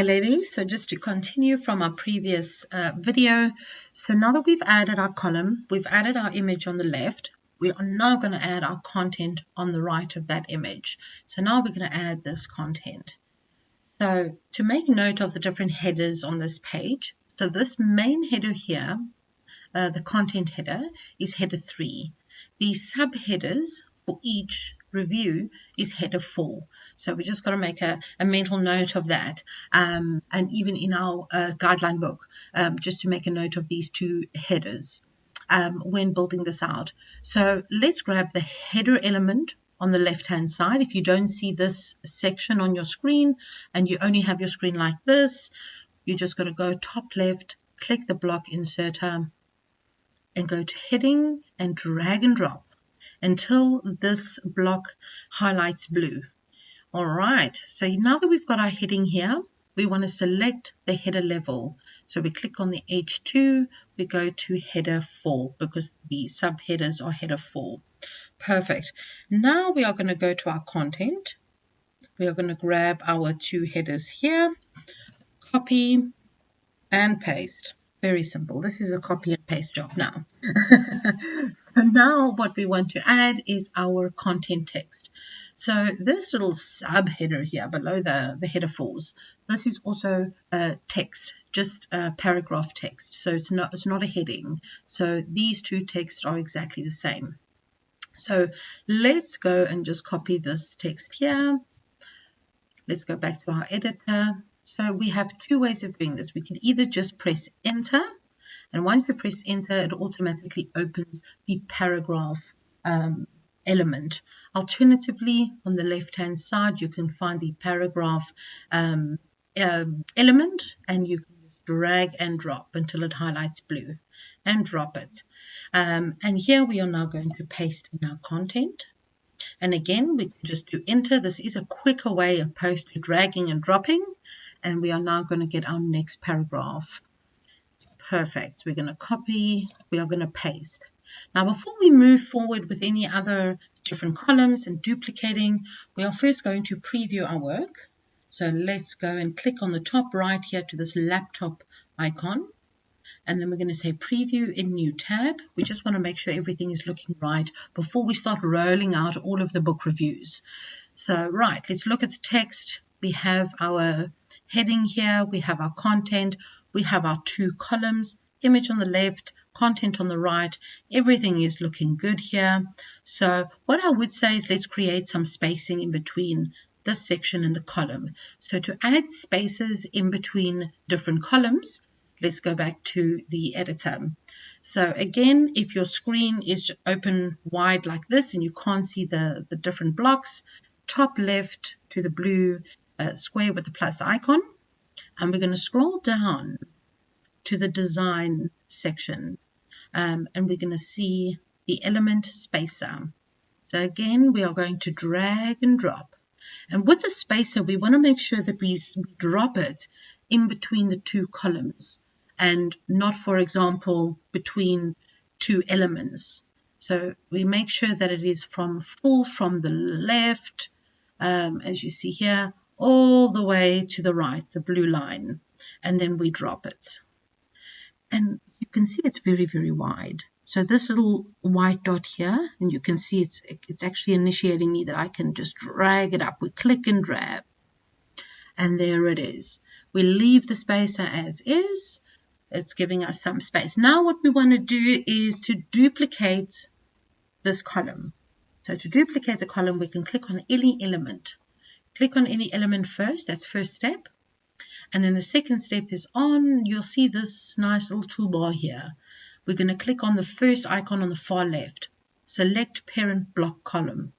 Hi ladies, so just to continue from our previous video, so now that we've added our column, we've added our image on the left, we are now going to add our content on the right of that image. So now we're going to add this content. So to make note of the different headers on this page, so this main header here, the content header, is header 3. The subheaders for each review is header 4. So we just got to make a mental note of that. And even in our guideline book, just to make a note of these two headers when building this out. So let's grab the header element on the left hand side. If you don't see this section on your screen and you only have your screen like this, you just got to go top left, click the block inserter and go to heading and drag and drop until this block highlights blue. All right, so now that we've got our heading here, we want to select the header level. So we click on the H2, we go to header 4 because the subheaders are header 4. Perfect. Now we are going to go to our content. We are going to grab our two headers here, copy and paste. Very simple. This is a copy and paste job now. So now what we want to add is our content text. So this little subheader here below the header 4s, this is also text, just paragraph text. So it's not a heading. So these two texts are exactly the same. So let's go and just copy this text here. Let's go back to our editor. So we have two ways of doing this. We can either just press enter, and once you press enter, it automatically opens the paragraph element. Alternatively, on the left-hand side, you can find the paragraph element, and you can just drag and drop until it highlights blue, and drop it. And here we are now going to paste in our content. And again, we can just do enter. This is a quicker way opposed to dragging and dropping. And we are now going to get our next paragraph. Perfect. So we're going to copy, we are going to paste. Now, before we move forward with any other different columns and duplicating, we are first going to preview our work. So let's go and click on the top right here to this laptop icon. And then we're going to say preview in new tab. We just want to make sure everything is looking right before we start rolling out all of the book reviews. So, right, let's look at the text. We have our heading here. We have our content. We have our two columns, image on the left, content on the right. Everything is looking good here. So what I would say is let's create some spacing in between this section and the column. So to add spaces in between different columns, let's go back to the editor. So again, if your screen is open wide like this and you can't see the different blocks, top left to the blue square with the plus icon, and we're going to scroll down to the design section, and we're going to see the element spacer. So again, we are going to drag and drop. And with the spacer, we want to make sure that we drop it in between the two columns, and not, for example, between two elements. So we make sure that it is from the left, as you see here, all the way to the right, the blue line, and then we drop it. And you can see it's very, very wide. So this little white dot here, and you can see it's actually initiating me that I can just drag it up. We click and drag, and there it is. We leave the spacer as is. It's giving us some space. Now what we want to do is to duplicate this column. So to duplicate the column, we can click on any element. Click on any element first. That's first step. And then the second step is you'll see this nice little toolbar here. We're going to click on the first icon on the far left. Select parent block column.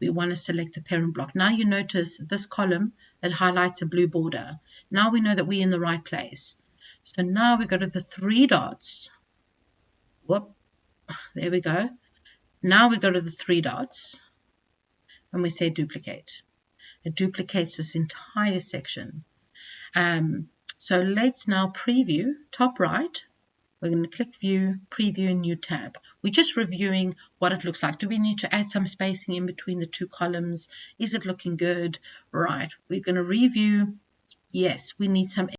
We want to select the parent block. Now you notice this column that highlights a blue border. Now we know that we're in the right place. So now we go to the three dots. Whoop, there we go. Now we go to the three dots and we say duplicate. It duplicates this entire section. So let's now preview, top right. We're going to click view, preview, new tab. We're just reviewing what it looks like. Do we need to add some spacing in between the two columns? Is it looking good? Right, we're going to review. Yes, we need some